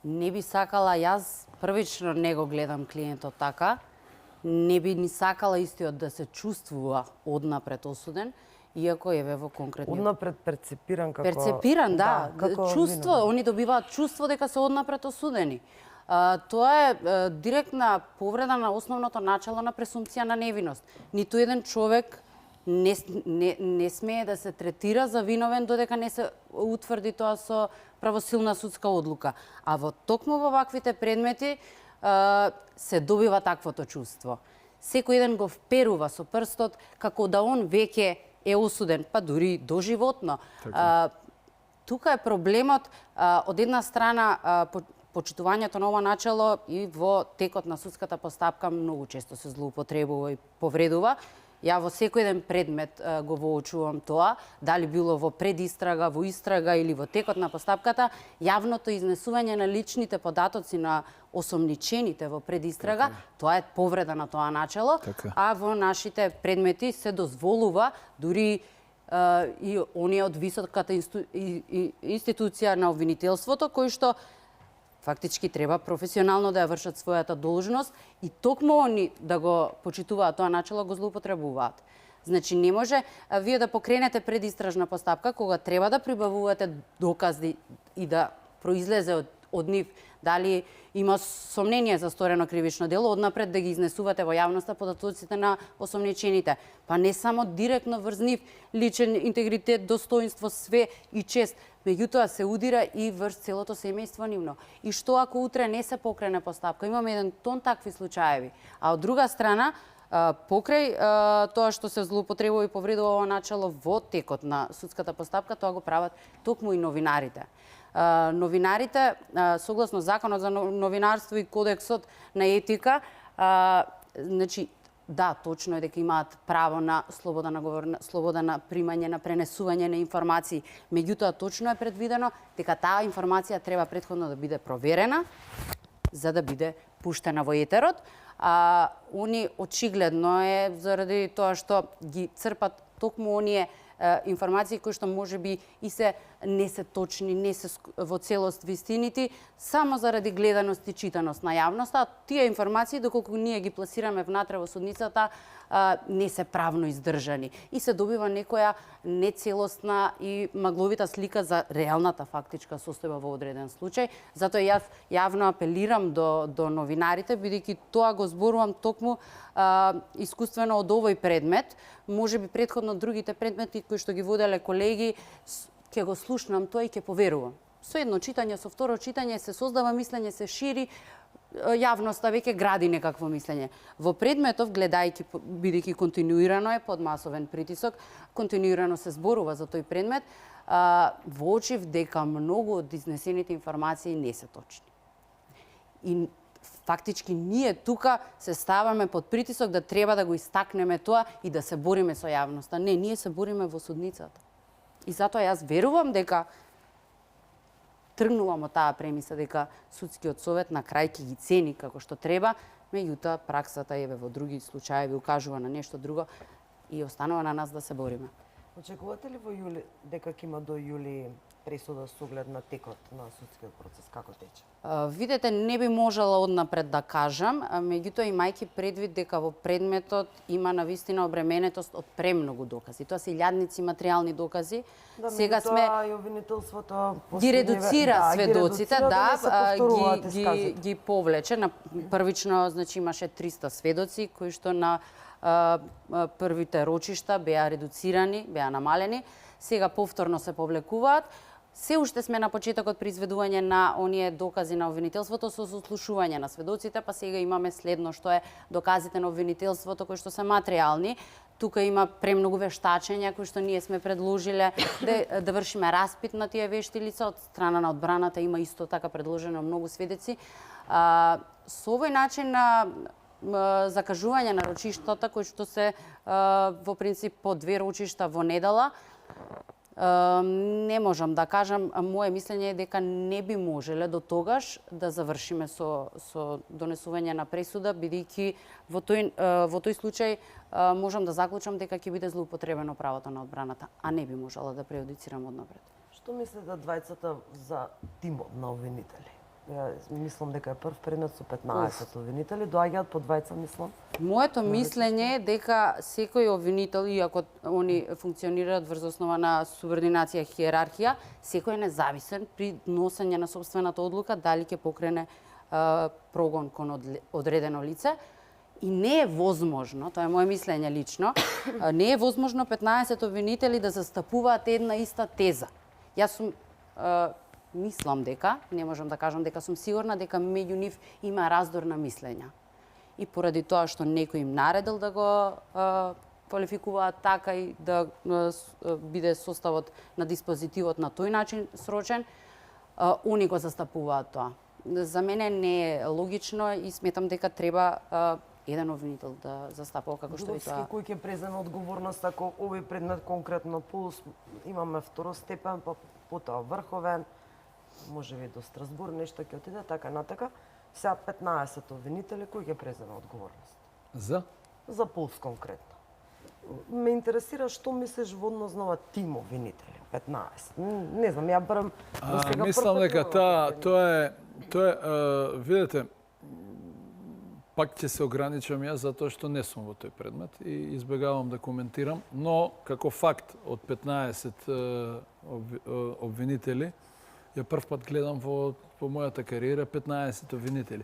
не би сакала, јас првично не го гледам клиентот така, не би ни сакала истиот да се чувствува однапред осуден, иако еве во конкретниот...
Однапред перцепиран како...
Перцепиран, да. Чувство,
виновник.
они добиваат чувство дека се однапред осудени. Тоа е директна повреда на основното начало на пресумпција на невиност. Ниту еден човек не смее да се третира за виновен додека не се утврди тоа со правосилна судска одлука. А токму во ваквите предмети се добива таквото чувство. Секој еден го вперува со прстот како да он веќе е осуден, па дури доживотно. Тука е проблемот од една страна почитувањето на ова начало и во текот на судската постапка многу често се злоупотребува и повредува. Ја во секој еден предмет го воочувам тоа, дали било во предистрага, во истрага или во текот на постапката, јавното изнесување на личните податоци на осомничените во предистрага, тоа е повреда на тоа начало, а во нашите предмети се дозволува дури и оние од високата институција на обвинителството, кои што фактички треба професионално да ја вршат својата должност и токму они да го почитуваат тоа начело го злоупотребуваат. Значи не може вие да покренете предистражна постапка кога треба да прибавувате докази и да произлезе од нив дали има сомнение за сторено кривично дело, однапред да ги изнесувате во јавноста податоците на осомничените. Па не само директно врз нив личен интегритет, достоинство, све и чест, меѓутоа се удира и врз целото семејство нивно. И што ако утре не се покрене постапка? Имаме еден тон такви случаеви. А од друга страна, покрај тоа што се злоупотребува и повредува ова начело во текот на судската постапка, тоа го прават токму и новинарите. Новинарите, согласно Законот за новинарство и Кодексот на етика, значи, да, точно е дека имаат право на слобода на говор, слобода на примање, на пренесување на информации. Меѓутоа, точно е предвидено дека таа информација треба претходно да биде проверена за да биде пуштена во етерот. Они очигледно е заради тоа што ги црпат токму оние информации кои што можеби и се не се точни, не се во целост вистинити, само заради гледаност и читаност на јавноста. Тие информации, доколку ние ги пласираме внатре во судницата, не се правно издржани. И се добива некоја нецелосна и магловита слика за реалната фактичка состојба во одреден случај. Затоа јас јавно апелирам до новинарите, бидејќи тоа го зборувам токму искуствено од овој предмет. Можеби претходно другите предмети кои што ги воделе колеги, ќе го слушнам тоа и ќе поверувам. Со едно читање, со второ читање се создава мислење, се шири, јавноста веќе гради некакво мислење. Во предметов, гледајќи, бидејќи континуирано е под масовен притисок, континуирано се зборува за тој предмет, воочив дека многу од изнесените информации не се точни. И фактички ние тука се ставаме под притисок да треба да го истакнеме тоа и да се бориме со јавноста. Не, ние се бориме во судницата. И затоа јас верувам дека тргнувам од таа премиса дека судскиот совет на крај ќе ги цени како што треба, меѓутоа праксата еве во други случаи укажува на нешто друго и останува на нас да се бориме.
Очекувате ли во јули дека ќе има до јули пресуда со оглед на текот на судскиот процес, како тече?
Видете, не би можела однапред да кажам, меѓутоа имајќи предвид дека во предметот има навистина обременетост од премногу докази. Тоа се илјадници материјални докази.
Да,
сега сме
и обвинителството
ги редуцира сведоците, ги повлече. На првично, значи имаше 300 сведоци кои што на првите рочишта беа редуцирани, беа намалени. Сега повторно се повлекуваат. Се уште сме на почетокот при изведување на оние докази на обвинителството со сослушување на сведоците, па сега имаме следно што е доказите на обвинителството кои што се материјални. Тука има премногу вештачења кои што ние сме предложиле да вршиме распит на тие вешти лица. Од страна на одбраната има исто така предложено многу сведоци. Со овој начин на закажување на рочиштата кои што се во принцип по 2 рочишта во недела, не можам да кажам, моje мислење е дека не би можеле до тогаш да завршиме со донесување на пресуда, бидејќи во тој случај можам да заклучам дека ќе биде злоупотребено правото на одбраната, а не би можела да прејудицирам однапред.
Што мислите двајцата за тимот на обвинители? Мислам дека е прв предмет со 15 обвинители, доаѓаат по двајца, мислам.
Моето мислење е дека секој обвинител, иако они функционираат врз основа на субординација, хиерархија, секој е независен при носење на сопствената одлука дали ќе покрене прогон кон одредено лице. И не е возможно, тоа е моje мислење лично, не е возможно 15 обвинители да застапуваат една иста теза. Јас сум мислам дека, не можам да кажам дека сум сигурна дека меѓу нив има раздор на мислења. И поради тоа што некој им наредил да го квалификуваат така и да биде составот на диспозитивот на тој начин срочен, они го застапуваат тоа. За мене не е логично и сметам дека треба еден обвинител да застапува како што и тоа.
Кој ќе преземе одговорност ако овој предмет конкретно пулс имаме второстепен, па потоа врховен, може би до Страсбур нешто ќе отиде така натака. Сега 15 обвинители кој ќе преземе одговорност? За пулс конкретно. Ме интересира што мислиш во однос на ова тим обвинители, 15. Не знам, ја барам до сега
мислам дека Тоа е, видете, пак ќе се ограничам јас затоа што не сум во тој предмет и избегавам да коментирам, но како факт од 15 обвинители, ја прв пат гледам во мојата кариера 15 обвинители.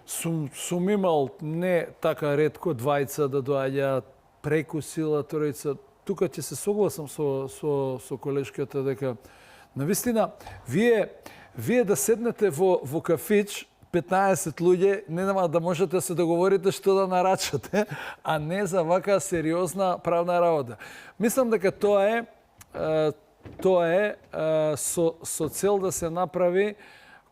Сум имал не така ретко двајца да доаѓаат преку сила, тројца. Тука ќе се согласам со колешката дека навистина вие да седнете во кафич 15 луѓе, не нема да можете да се договорите што да нарачате, а не за вака сериозна правна работа. Мислам дека тоа е со цел да се направи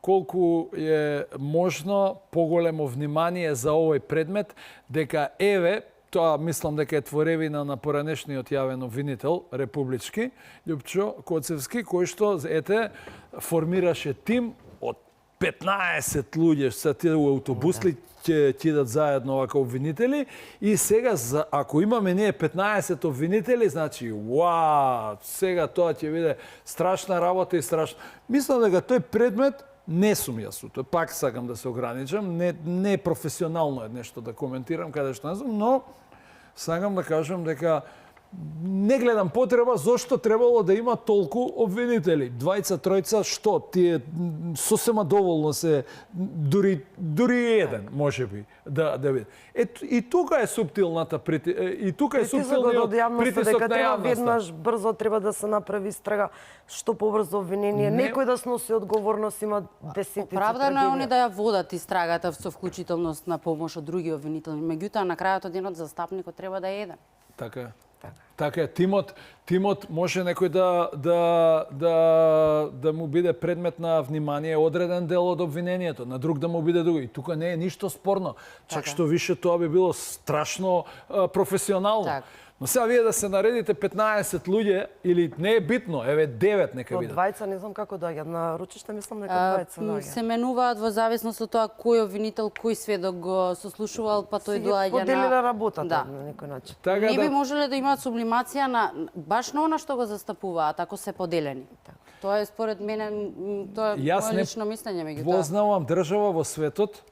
колку е можно поголемо внимание за овој предмет, дека тоа мислам дека е творевина на поранешниот јавен обвинител, републички, Љупчо Коцевски, кој што, формираше тим од 15 луѓе, што тие у автобусли ќе идат заедно вака обвинители, и сега, ако имаме ние 15 обвинители, значи, сега тоа ќе биде страшна работа и страшно. Мислам дека тој предмет не сум јас, пак сакам да се ограничам, не професионално е нешто да коментирам каде што не сум, но сакам да кажам дека не гледам потреба зошто требало да има толку обвинители. Двајца, тројца, што? Тие сосема доволно се, дури еден, можеби, да биде. И тука е суптилната и тука е суптилниот притисок на
јавноста.
Веднаш
брзо треба да се направи истрага, што побрзо обвинение. Некој да сноси одговорност, има десетици трагедија.
Оправдано е они да ја водат истрагата со вклучителност на помош од други обвинители. Меѓутоа, на крајот од денот застапникот треба да е еден.
Така е. Така е, тимот може некој да му биде предмет на внимание одреден дел од обвинението, на друг да му биде друго. И тука не е ништо спорно. Чак што више тоа би било страшно професионално. Но сега вие да се наредите 15 луѓе, или не е битно, 9 нека бидат.
Двајца не знам како доаѓа. На ручиште мислам дека двајца доаѓа.
Се менуваат во зависност од тоа кој обвинител, кој сведок го сослушувал, па тој доаѓа на...
Поделила работата на некој начин.
Не би можеле да имаат сублимација баш на она што го застапуваат, ако се поделени. Тоа е според мене, тоа е моје лично мислење меѓутоа.
Јас не познавам држава во светот,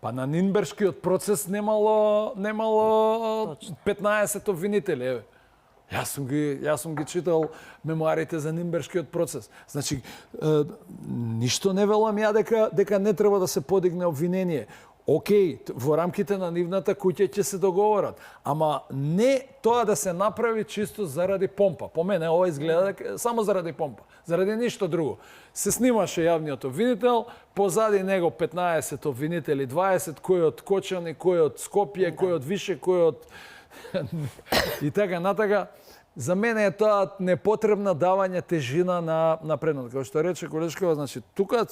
па на Нинбергскиот процес немало 15 обвинители. Јас сум ги читал мемуарите за Нинбергскиот процес. Значи, ништо не велам ја дека не треба да се подигне обвинение. Океј, во рамките на нивната куќа ќе се договорат, ама не тоа да се направи чисто заради помпа. По мене ова изгледа само заради помпа, заради ништо друго. Се снимаше јавниот обвинител, позади него 15 обвинители, 20, кој од Кочани, кој од Скопје, кој од Више, кој од... и така натака. За мене е тоа непотребна давање тежина на предмет. Како што рече колешкава, значи тука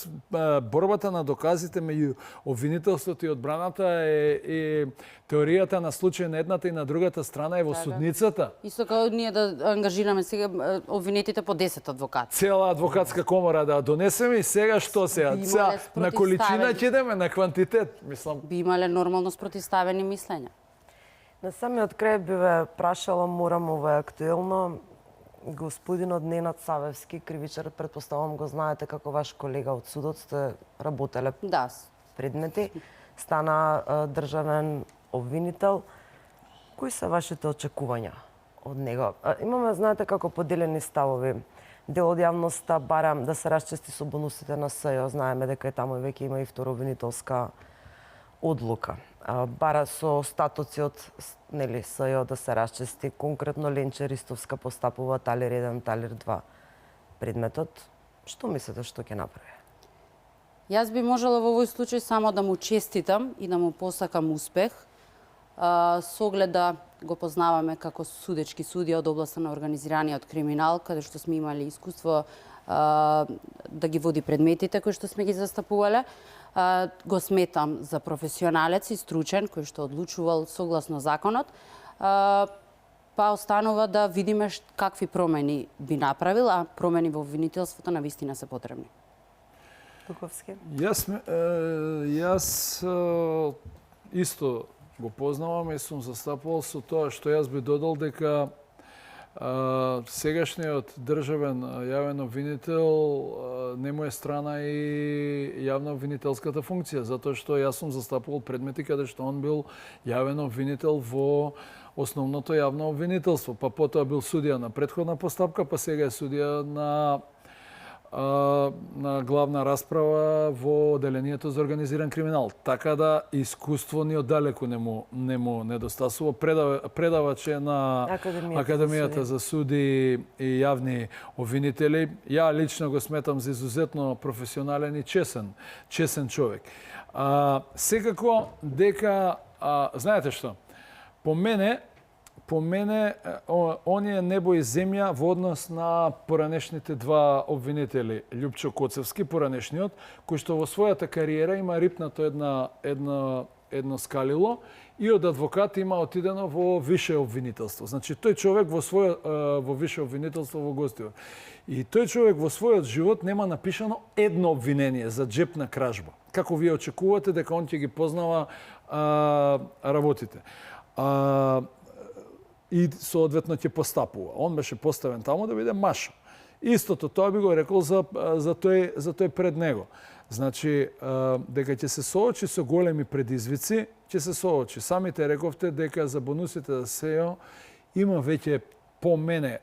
борбата на доказите меѓу обвинителството и одбраната е теоријата на случај на едната и на другата страна е во судницата.
Исто како ние да ангажираме сега обвинетите по 10 адвокати.
Цела адвокатска комора да донесеме и сега што сега? На количина ќе идеме, на квантитет, мислам.
Би имале нормално спротивставени мислења.
На самиот крај би ве прашала, морам, ова е актуелно, господинот Ненад Савевски, кривичар, предпоставам го знаете како ваш колега од судот, сте работеле предмети, стана државен обвинител. Кои се вашите очекувања од него? Имаме, знаете, како поделени ставови. Дел од јавноста бара да се расчисти со бонусите на СЈО, знаеме дека таму веќе има и второобвинителска одлука. Бара со статуци од СЈО да се расчисти, конкретно Ленче Ристовска постапува талер 1, талер 2 предметот. Што мислите што ќе направи?
Јас би можела во овој случај само да му честитам и да му посакам успех, со оглед да го познаваме како судечки судија од областа на организираниот криминал, каде што сме имали искуство да ги води предметите кои што сме ги застапувале. Го сметам за професионалец и стручен, кој што одлучувал согласно законот, па останува да видиме какви промени би направил, а промени во обвинителството навистина се потребни.
Туковски?
Јас исто го познавам и сум застапувал со тоа што јас би додал дека сегашниот државен јавен обвинител не му е страна и јавна обвинителската функција, затоа што јас сум застапувал предмети каде што он бил јавен обвинител во основното јавно обвинителство, па потоа бил судија на претходна постапка, па сега е судија на главна расправа во Оделението за организиран криминал. Така да искуство ни оддалеку не му недостасува. Предавач е на Академијата за суди и јавни обвинители. Ја лично го сметам за изузетно професионален и чесен човек. Секако дека, знаете што, по мене, он е небо и земја во однос на поранешните два обвинители, Љупчо Коцевски, поранешниот, кој што во својата кариера има рипнато едно скалило и од адвокат има отидено во више обвинителство. Значи, тој човек во више обвинителство во гостива. И тој човек во својот живот нема напишано едно обвинение за джепна кражба. Како вие очекувате дека он ќе ги познава работите. И соодветно ќе постапува. Он беше поставен таму да биде маша. Истото тоа би го рекол за тој пред него. Значи, дека ќе се соочи со големи предизвици, ќе се соочи. Самите рековте дека за бонусите за СЕО има веќе по мене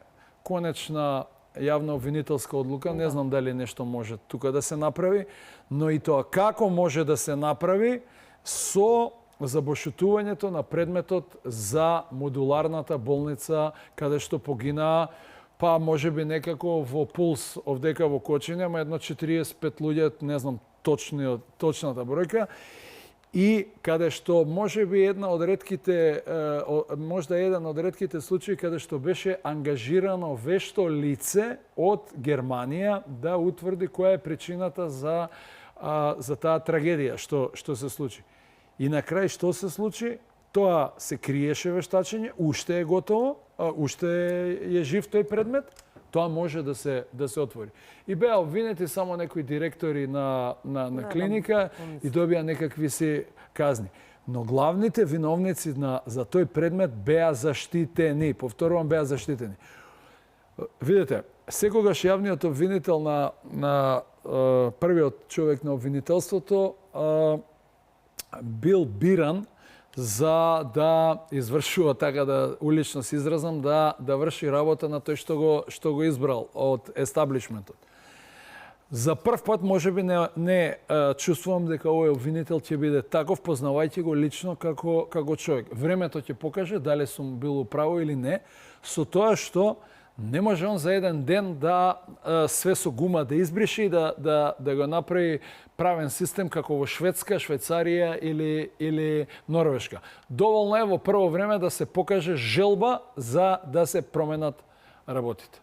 конечна јавна обвинителска одлука. Не знам дали нешто може тука да се направи, но и тоа како може да се направи со забошутувањето на предметот за модуларната болница каде што погинаа, па може би некако во пулс овдека во Кочине, ама едно 45 луѓе, не знам точната бројка, и каде што може би еден од ретките случаи каде што беше ангажирано вешто лице од Германија да утврди која е причината за таа трагедија што се случи. И на крај што се случи? Тоа се криеше вештачење, уште е готово, уште е жив тој предмет, тоа може да се отвори. И беа обвинети само некои директори на клиника и добија некакви си казни. Но главните виновници за тој предмет беа заштитени. Повторувам, беа заштитени. Видете, секогаш јавниот обвинител на првиот човек на обвинителството бил биран за да извршува, така да улично се изразам, да врши работа на тој што го избрал од естаблишментот. За прв пат можеби не чувствувам дека овој обвинител ќе биде таков, познавајќи го лично како човек. Времето ќе покаже дали сум бил управо или не, со тоа што не може он за еден ден да све со гума да избрише и да го направи правен систем како во Шведска, Швајцарија или Норвешка. Доволно е во прво време да се покаже желба за да се променат работите.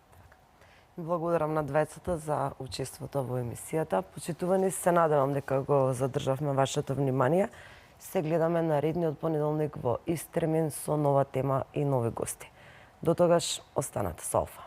Благодарам на двајцата за учеството во емисијата. Почитувани, се надевам дека го задржавме вашето внимание. Се гледаме наредниот понеделник во ист термин со нова тема и нови гости. До тогаш, останете со Алфа.